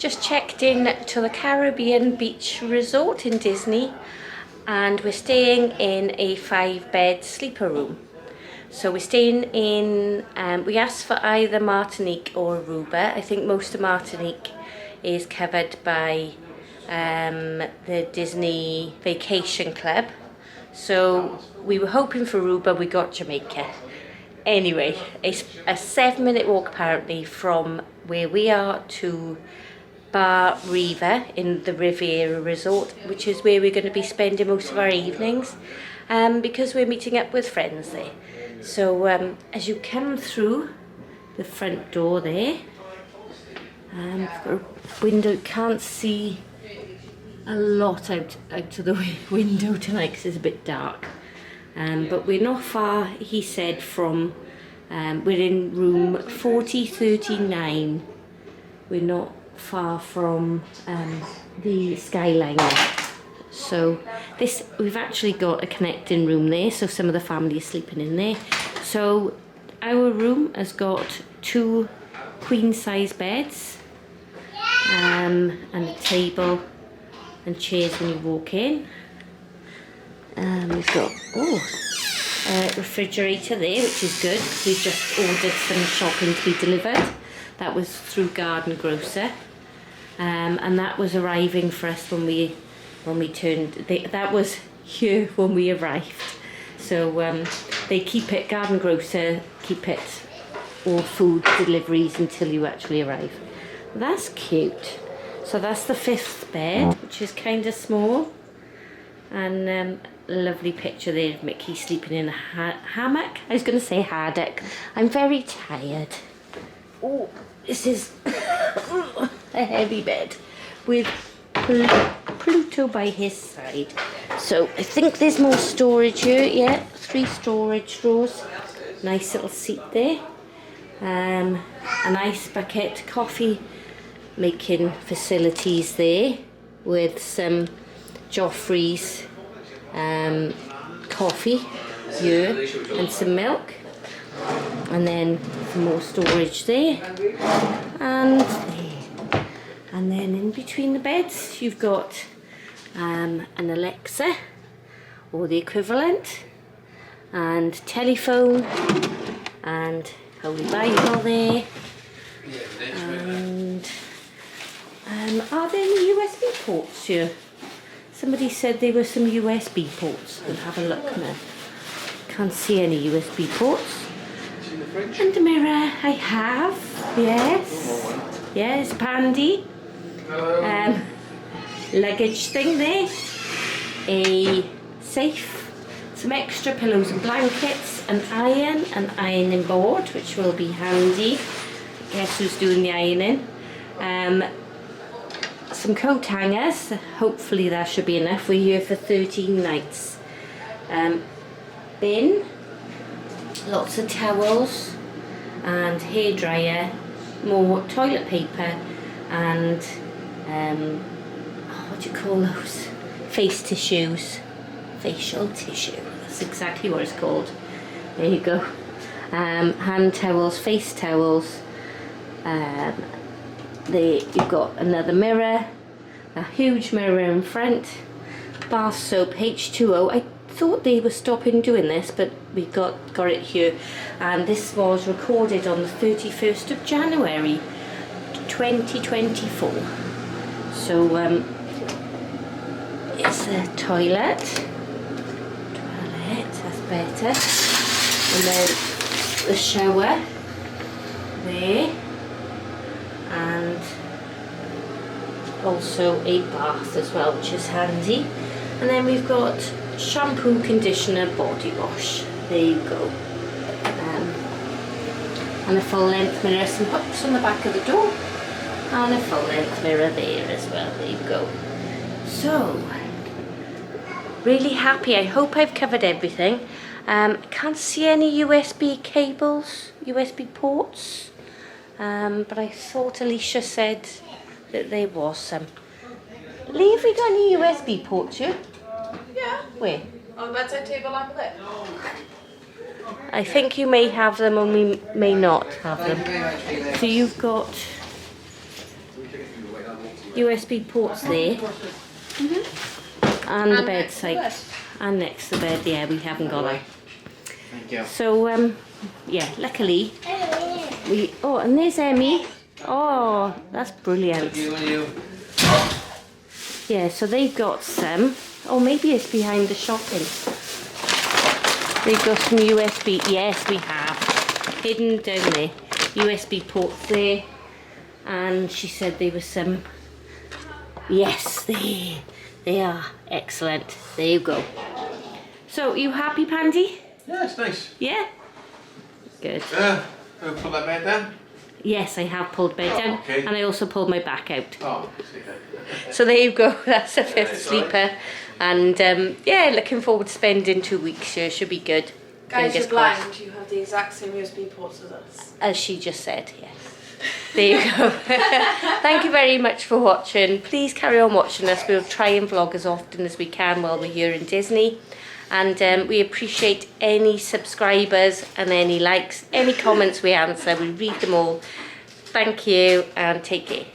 Just checked in to the Caribbean Beach Resort in Disney, and we're staying in a 5-bed sleeper room. So we're staying in, we asked for either Martinique or Aruba. I think most of Martinique is covered by the Disney Vacation Club. So we were hoping for Aruba, we got Jamaica. Anyway, it's a 7-minute walk apparently from where we are to Bar Riva in the Riviera Resort, which is where we're going to be spending most of our evenings, because we're meeting up with friends there. So as you come through the front door there, window, you can't see a lot out to the window tonight because it's a bit dark, but we're not far, he said, from we're in room 4039. We're not far from the Skyliner. So this, we've actually got a connecting room there, so some of the family is sleeping in there. So our room has got 2 queen-size beds, and a table and chairs when you walk in. We've got a refrigerator there, which is good because we've just ordered some shopping to be delivered. That was through Garden Grocer, and that was arriving for us when we that was here when we arrived. So they keep it, Garden Grocer keep it, all food deliveries until you actually arrive. That's cute. So that's the 5th bed, which is kind of small, and lovely picture there of Mickey sleeping in a hammock. I was going to say haddock. I'm very tired. Oh, this is a heavy bed with Pluto by his side. So I think there's more storage here. Yeah, 3 storage drawers. Nice little seat there. An ice bucket, coffee making facilities there with some Joffrey's coffee here and some milk, and then some more storage there, and then in between the beds you've got an Alexa or the equivalent, and telephone, and Holy Bible there, and are there any USB ports here? Somebody said there were some USB ports. We'll have a look now. Can't see any USB ports. And a mirror, I have. Yes. Yes, pandy. Luggage thing there. A safe. Some extra pillows and blankets. An ironing board, which will be handy. Guess who's doing the ironing? Some coat hangers, hopefully that should be enough. We're here for 13 nights. Bin, lots of towels and hairdryer, more toilet paper, and what do you call those? Face tissues, facial tissue, that's exactly what it's called. There you go. Hand towels, face towels. You've got another mirror, a huge mirror in front, bath soap, H2O. I thought they were stopping doing this, but we got it here, and this was recorded on the 31st of January 2024. So it's a toilet, that's better, and then the shower there, and also a bath as well, which is handy. And then we've got shampoo, conditioner, body wash. There you go. And a full length mirror, some hooks on the back of the door, and a full length mirror there as well. There you go. So really happy. I hope I've covered everything. Can't see any USB cables, USB ports. But I thought Alicia said that there was some. Lee, have we got any USB ports here? Yeah. Where? On the bedside table over there. I think you may have them and we may not have them. So you've got USB ports there. And the bedside. And next to the bed, yeah, we haven't got that. Thank you. So, yeah, luckily, oh, and there's Emmy. Oh, that's brilliant. Yeah, so they've got some. Oh, maybe it's behind the shopping. They've got some USB. Yes, we have. Hidden down there. USB ports there. And she said there was some. Yes, they are. Excellent. There you go. So, you happy, Pandy? Yeah, it's nice. Yeah? Good. Put that bed down? Yes, I have pulled bed down. Okay. And I also pulled my back out. Oh, So there you go. That's the fifth Right, sleeper. And yeah, looking forward to spending 2 weeks here. Should be good. Guys, Fingers you're blind. crossed. You have the exact same USB ports as us. As she just said, yes. There you go. Thank you very much for watching. Please carry on watching us. We'll try and vlog as often as we can while we're here in Disney. And we appreciate any subscribers and any likes, any comments we answer. We read them all. Thank you and take care.